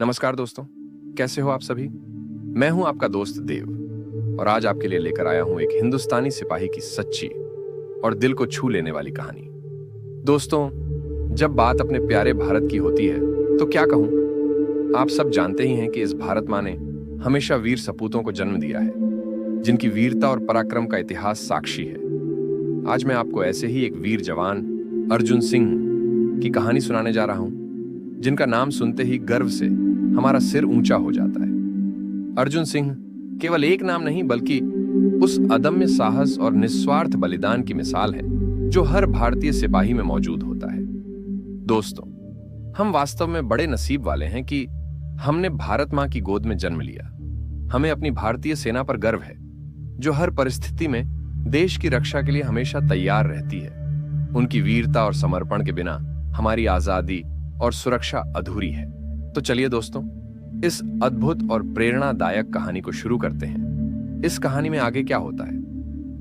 नमस्कार दोस्तों, कैसे हो आप सभी। मैं हूं आपका दोस्त देव और आज आपके लिए लेकर आया हूं एक हिंदुस्तानी सिपाही की सच्ची और दिल को छू लेने वाली कहानी। दोस्तों, जब बात अपने प्यारे भारत की होती है तो क्या कहूं, आप सब जानते ही हैं कि इस भारत माँ ने हमेशा वीर सपूतों को जन्म दिया है, जिनकी वीरता और पराक्रम का इतिहास साक्षी है। आज मैं आपको ऐसे ही एक वीर जवान अर्जुन सिंह की कहानी सुनाने जा रहा हूं, जिनका नाम सुनते ही गर्व से हमारा सिर ऊंचा हो जाता है। अर्जुन सिंह केवल एक नाम नहीं, बल्कि उस अदम्य साहस और निस्वार्थ बलिदान की मिसाल है जो हर भारतीय सिपाही में मौजूद होता है। दोस्तों, हम वास्तव में बड़े नसीब वाले हैं कि हमने भारत मां की गोद में जन्म लिया। हमें अपनी भारतीय सेना पर गर्व है, जो हर परिस्थिति में देश की रक्षा के लिए हमेशा तैयार रहती है। उनकी वीरता और समर्पण के बिना हमारी आजादी और सुरक्षा अधूरी है। तो चलिए दोस्तों, इस अद्भुत और प्रेरणादायक कहानी को शुरू करते हैं। इस कहानी में आगे क्या होता है,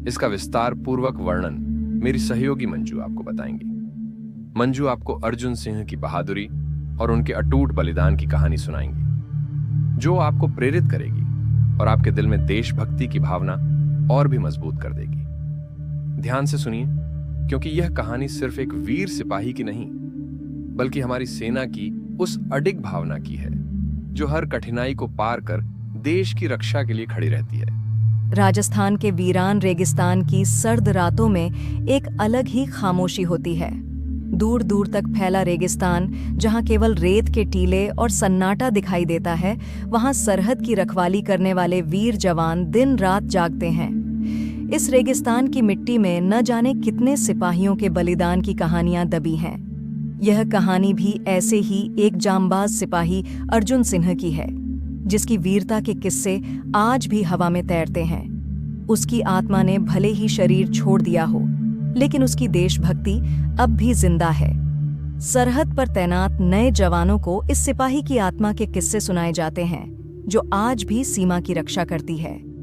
इसका विस्तार पूर्वक वर्णन मेरी सहयोगी मंजू आपको बताएंगी। मंजू आपको अर्जुन सिंह की बहादुरी और उनके अटूट बलिदान की कहानी सुनाएंगी, जो आपको प्रेरित करेगी और आपके दिल में देशभक्ति की भावना और भी मजबूत कर देगी। ध्यान से सुनिए, क्योंकि यह कहानी सिर्फ एक वीर सिपाही की नहीं, बल्कि हमारी सेना की उस अडिग भावना की है, जो हर कठिनाई को पार कर देश की रक्षा के लिए खड़ी रहती है। राजस्थान के वीरान रेगिस्तान की सर्द रातों में एक अलग ही खामोशी होती है। दूर दूर तक फैला रेगिस्तान, जहां केवल रेत के टीले और सन्नाटा दिखाई देता है, वहां सरहद की रखवाली करने वाले वीर जवान दिन रात जागते हैं। इस रेगिस्तान की मिट्टी में न जाने कितने सिपाहियों के बलिदान की कहानियां दबी हैं। यह कहानी भी ऐसे ही एक जांबाज सिपाही अर्जुन सिंह की है, जिसकी वीरता के किस्से आज भी हवा में तैरते हैं। उसकी आत्मा ने भले ही शरीर छोड़ दिया हो, लेकिन उसकी देशभक्ति अब भी जिंदा है। सरहद पर तैनात नए जवानों को इस सिपाही की आत्मा के किस्से सुनाए जाते हैं, जो आज भी सीमा की रक्षा करती है।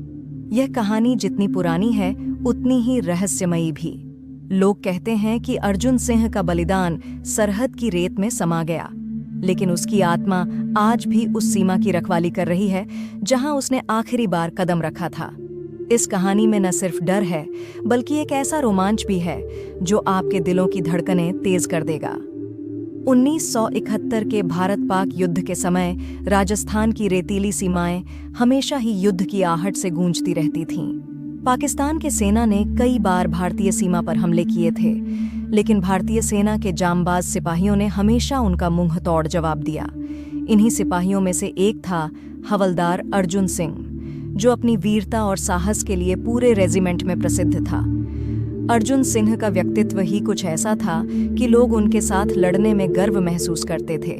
यह कहानी जितनी पुरानी है, उतनी ही रहस्यमयी भी। लोग कहते हैं कि अर्जुन सिंह का बलिदान सरहद की रेत में समा गया, लेकिन उसकी आत्मा आज भी उस सीमा की रखवाली कर रही है, जहां उसने आखिरी बार कदम रखा था। इस कहानी में न सिर्फ डर है, बल्कि एक ऐसा रोमांच भी है जो आपके दिलों की धड़कनें तेज कर देगा। 1971 के भारत-पाक युद्ध के समय राजस्थान की रेतीली सीमाएं हमेशा ही युद्ध की आहट से गूंजती रहती थीं। पाकिस्तान की सेना ने कई बार भारतीय सीमा पर हमले किए थे, लेकिन भारतीय सेना के जांबाज सिपाहियों ने हमेशा उनका मुंह तोड़ जवाब दिया। इन्हीं सिपाहियों में से एक था हवलदार अर्जुन सिंह, जो अपनी वीरता और साहस के लिए पूरे रेजिमेंट में प्रसिद्ध था। अर्जुन सिंह का व्यक्तित्व ही कुछ ऐसा था कि लोग उनके साथ लड़ने में गर्व महसूस करते थे।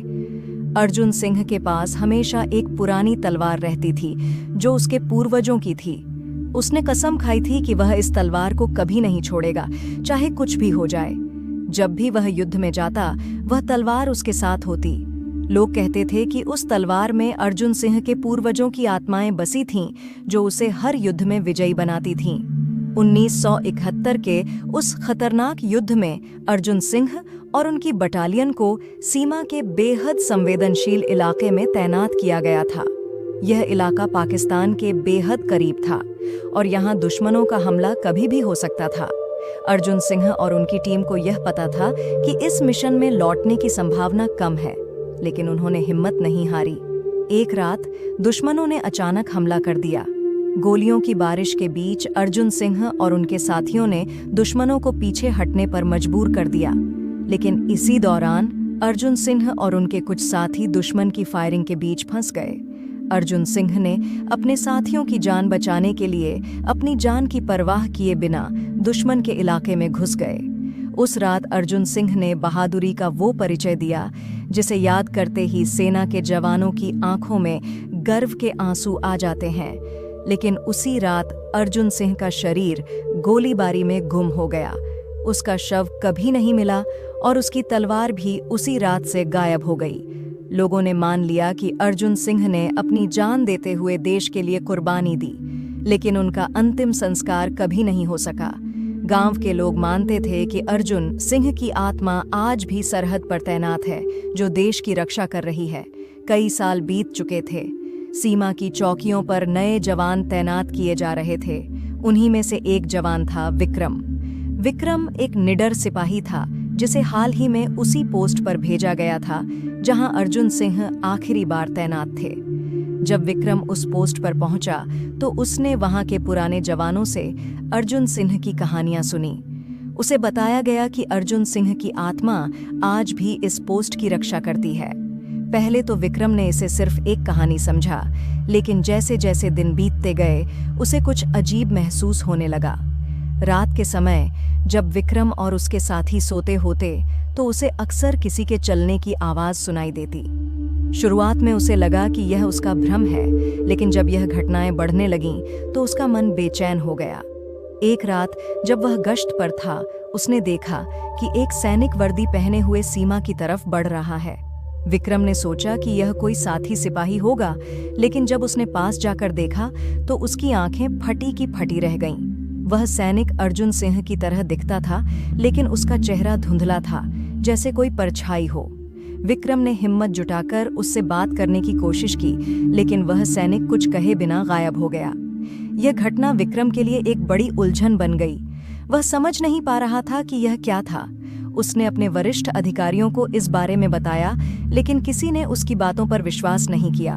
अर्जुन सिंह के पास हमेशा एक पुरानी तलवार रहती थी, जो उसके पूर्वजों की थी। उसने कसम खाई थी कि वह इस तलवार को कभी नहीं छोड़ेगा, चाहे कुछ भी हो जाए। जब भी वह युद्ध में जाता, वह तलवार उसके साथ होती। लोग कहते थे कि उस तलवार में अर्जुन सिंह के पूर्वजों की आत्माएं बसी थीं, जो उसे हर युद्ध में विजयी बनाती थीं। 1971 के उस खतरनाक युद्ध में अर्जुन सिंह और उनकी बटालियन को सीमा के बेहद संवेदनशील इलाके में तैनात किया गया था। यह इलाका पाकिस्तान के बेहद करीब था और यहाँ दुश्मनों का हमला कभी भी हो सकता था। अर्जुन सिंह और उनकी टीम को यह पता था कि इस मिशन में लौटने की संभावना कम है, लेकिन उन्होंने हिम्मत नहीं हारी। एक रात दुश्मनों ने अचानक हमला कर दिया। गोलियों की बारिश के बीच अर्जुन सिंह और उनके साथियों ने दुश्मनों को पीछे हटने पर मजबूर कर दिया, लेकिन इसी दौरान अर्जुन सिंह और उनके कुछ साथी दुश्मन की फायरिंग के बीच फंस गए। अर्जुन सिंह ने अपने साथियों की जान बचाने के लिए अपनी जान की परवाह किए बिना दुश्मन के इलाके में घुस गए। उस रात अर्जुन सिंह ने बहादुरी का वो परिचय दिया, जिसे याद करते ही सेना के जवानों की आंखों में गर्व के आंसू आ जाते हैं। लेकिन उसी रात अर्जुन सिंह का शरीर गोलीबारी में गुम हो गया। उसका शव कभी नहीं मिला और उसकी तलवार भी उसी रात से गायब हो गई। लोगों ने मान लिया कि अर्जुन सिंह ने अपनी जान देते हुए देश के लिए कुर्बानी दी, लेकिन उनका अंतिम संस्कार कभी नहीं हो सका। गांव के लोग मानते थे कि अर्जुन सिंह की आत्मा आज भी सरहद पर तैनात है, जो देश की रक्षा कर रही है। कई साल बीत चुके थे। सीमा की चौकियों पर नए जवान तैनात किए जा रहे थे। उन्हीं में से एक जवान था विक्रम। विक्रम एक निडर सिपाही था, जिसे हाल ही में उसी पोस्ट पर भेजा गया था जहां अर्जुन सिंह आखिरी बार तैनात थे। जब विक्रम उस पोस्ट पर पहुंचा तो उसने वहां के पुराने जवानों से अर्जुन सिंह की कहानियां सुनी। उसे बताया गया कि अर्जुन सिंह की आत्मा आज भी इस पोस्ट की रक्षा करती है। पहले तो विक्रम ने इसे सिर्फ एक कहानी समझा, लेकिन जैसे जैसे दिन बीतते गए उसे कुछ अजीब महसूस होने लगा। रात के समय जब विक्रम और उसके साथी सोते होते तो उसे अक्सर किसी के चलने की आवाज सुनाई देती। शुरुआत में उसे लगा कि यह उसका भ्रम है, लेकिन जब यह घटनाएं बढ़ने लगीं तो उसका मन बेचैन हो गया। एक रात जब वह गश्त पर था, उसने देखा कि एक सैनिक वर्दी पहने हुए सीमा की तरफ बढ़ रहा है। विक्रम ने सोचा कि यह कोई साथी सिपाही होगा, लेकिन जब उसने पास जाकर देखा तो उसकी आंखें फटी की फटी रह गईं। वह सैनिक अर्जुन सिंह की तरह दिखता था, लेकिन उसका चेहरा धुंधला था, जैसे कोई परछाई हो। विक्रम ने हिम्मत जुटाकर उससे बात करने की कोशिश की, लेकिन वह सैनिक कुछ कहे बिना गायब हो गया। यह घटना विक्रम के लिए एक बड़ी उलझन बन गई। वह समझ नहीं पा रहा था कि यह क्या था। उसने अपने वरिष्ठ अधिकारियों को इस बारे में बताया, लेकिन किसी ने उसकी बातों पर विश्वास नहीं किया।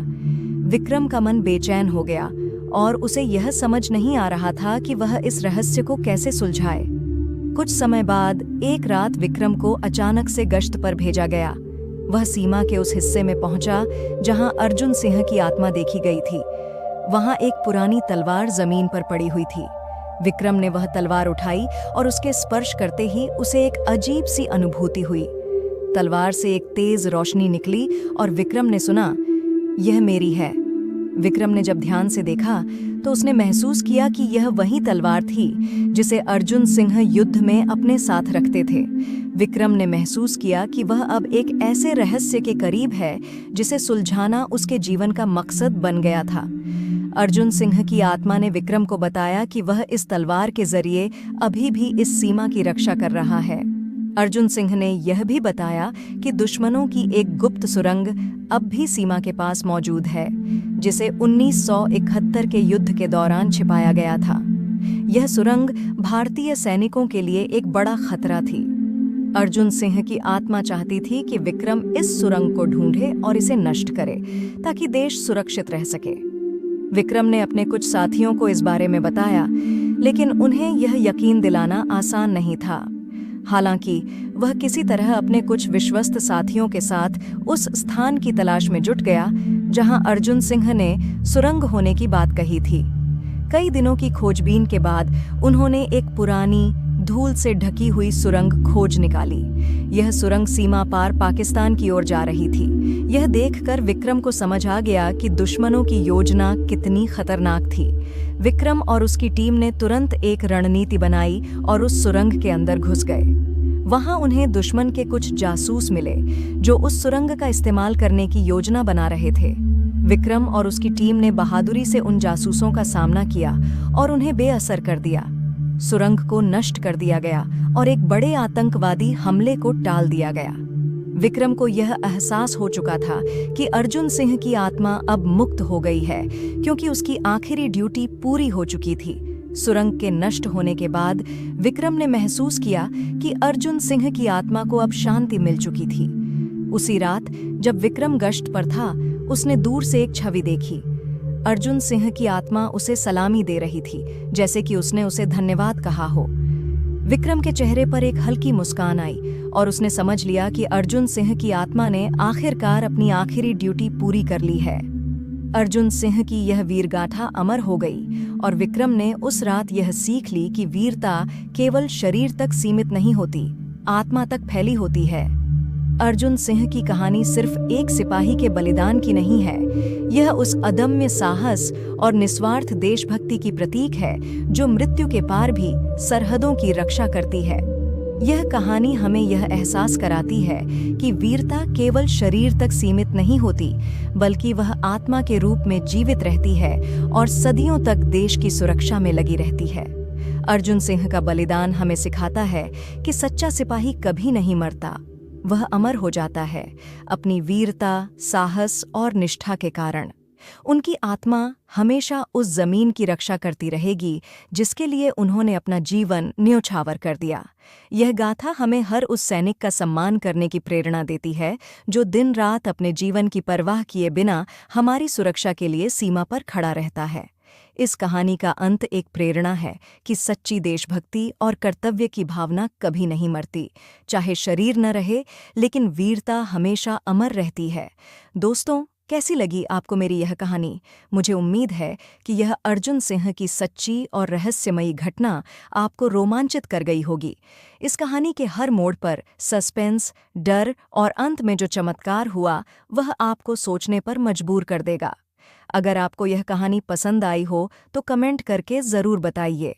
विक्रम का मन बेचैन हो गया और उसे यह समझ नहीं आ रहा था कि वह इस रहस्य को कैसे सुलझाए। कुछ समय बाद एक रात विक्रम को अचानक से गश्त पर भेजा गया। वह सीमा के उस हिस्से में पहुंचा जहां अर्जुन सिंह की आत्मा देखी गई थी। वहां एक पुरानी तलवार जमीन पर पड़ी हुई थी। विक्रम ने वह तलवार उठाई और उसके स्पर्श करते ही उसे एक अजीब सी अनुभूति हुई। तलवार से एक तेज रोशनी निकली और विक्रम ने सुना, यह मेरी है। विक्रम ने जब ध्यान से देखा तो उसने महसूस किया कि यह वही तलवार थी जिसे अर्जुन सिंह युद्ध में अपने साथ रखते थे। विक्रम ने महसूस किया कि वह अब एक ऐसे रहस्य के करीब है जिसे सुलझाना उसके जीवन का मकसद बन गया था। अर्जुन सिंह की आत्मा ने विक्रम को बताया कि वह इस तलवार के जरिए अभी भी इस सीमा की रक्षा कर रहा है। अर्जुन सिंह ने यह भी बताया कि दुश्मनों की एक गुप्त सुरंग अब भी सीमा के पास मौजूद है, जिसे 1971 के युद्ध के दौरान छिपाया गया था। यह सुरंग भारतीय सैनिकों के लिए एक बड़ा खतरा थी। अर्जुन सिंह की आत्मा चाहती थी कि विक्रम इस सुरंग को ढूंढे और इसे नष्ट करे, ताकि देश सुरक्षित रह सके। विक्रम ने अपने कुछ साथियों को इस बारे में बताया, लेकिन उन्हें यह यकीन दिलाना आसान नहीं था। हालांकि वह किसी तरह अपने कुछ विश्वस्त साथियों के साथ उस स्थान की तलाश में जुट गया जहां अर्जुन सिंह ने सुरंग होने की बात कही थी। कई दिनों की खोजबीन के बाद उन्होंने एक पुरानी धूल से ढकी हुई सुरंग खोज निकाली। यह सुरंग सीमा पार पाकिस्तान की ओर जा रही थी। यह देखकर विक्रम को समझ आ गया कि दुश्मनों की योजना कितनी खतरनाक थी। विक्रम और उसकी टीम ने तुरंत एक रणनीति बनाई और उस सुरंग के अंदर घुस गए। वहां उन्हें दुश्मन के कुछ जासूस मिले जो उस सुरंग का इस्तेमाल करने की योजना बना रहे थे। विक्रम और उसकी टीम ने बहादुरी से उन जासूसों का सामना किया और उन्हें बेअसर कर दिया। सुरंग को नष्ट कर दिया गया और एक बड़े आतंकवादी हमले को टाल दिया गया। विक्रम को यह एहसास हो चुका था कि अर्जुन सिंह की आत्मा अब मुक्त हो गई है, क्योंकि उसकी आखिरी ड्यूटी पूरी हो चुकी थी। सुरंग के नष्ट होने के बाद विक्रम ने महसूस किया कि अर्जुन सिंह की आत्मा को अब शांति मिल चुकी थी। उसी रात जब विक्रम गश्त पर था, उसने दूर से एक छवि देखी। अर्जुन सिंह की आत्मा उसे सलामी दे रही थी, जैसे कि उसने उसे धन्यवाद कहा हो। विक्रम के चेहरे पर एक हल्की मुस्कान आई और उसने समझ लिया कि अर्जुन सिंह की आत्मा ने आखिरकार अपनी आखिरी ड्यूटी पूरी कर ली है। अर्जुन सिंह की यह वीरगाथा अमर हो गई और विक्रम ने उस रात यह सीख ली कि वीरता केवल शरीर तक सीमित नहीं होती, आत्मा तक फैली होती है। अर्जुन सिंह की कहानी सिर्फ एक सिपाही के बलिदान की नहीं है, यह उस अदम्य साहस और निस्वार्थ देशभक्ति की प्रतीक है जो मृत्यु के पार भी सरहदों की रक्षा करती है। यह कहानी हमें यह एहसास कराती है कि वीरता केवल शरीर तक सीमित नहीं होती, बल्कि वह आत्मा के रूप में जीवित रहती है और सदियों तक देश की सुरक्षा में लगी रहती है। अर्जुन सिंह का बलिदान हमें सिखाता है कि सच्चा सिपाही कभी नहीं मरता, वह अमर हो जाता है अपनी वीरता, साहस और निष्ठा के कारण। उनकी आत्मा हमेशा उस जमीन की रक्षा करती रहेगी जिसके लिए उन्होंने अपना जीवन न्योछावर कर दिया। यह गाथा हमें हर उस सैनिक का सम्मान करने की प्रेरणा देती है जो दिन रात अपने जीवन की परवाह किए बिना हमारी सुरक्षा के लिए सीमा पर खड़ा रहता है। इस कहानी का अंत एक प्रेरणा है कि सच्ची देशभक्ति और कर्तव्य की भावना कभी नहीं मरती, चाहे शरीर न रहे, लेकिन वीरता हमेशा अमर रहती है। दोस्तों, कैसी लगी आपको मेरी यह कहानी? मुझे उम्मीद है कि यह अर्जुन सिंह की सच्ची और रहस्यमयी घटना आपको रोमांचित कर गई होगी। इस कहानी के हर मोड़ पर सस्पेंस, डर और अंत में जो चमत्कार हुआ, वह आपको सोचने पर मजबूर कर देगा। अगर आपको यह कहानी पसंद आई हो तो कमेंट करके ज़रूर बताइए।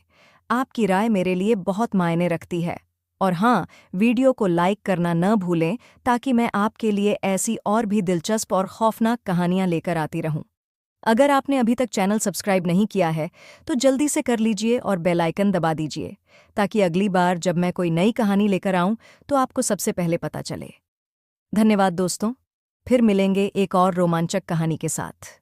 आपकी राय मेरे लिए बहुत मायने रखती है। और हाँ, वीडियो को लाइक करना न भूलें ताकि मैं आपके लिए ऐसी और भी दिलचस्प और खौफनाक कहानियां लेकर आती रहूं। अगर आपने अभी तक चैनल सब्सक्राइब नहीं किया है तो जल्दी से कर लीजिए और बेल आइकन दबा दीजिए ताकि अगली बार जब मैं कोई नई कहानी लेकर आऊं तो आपको सबसे पहले पता चले। धन्यवाद दोस्तों, फिर मिलेंगे एक और रोमांचक कहानी के साथ।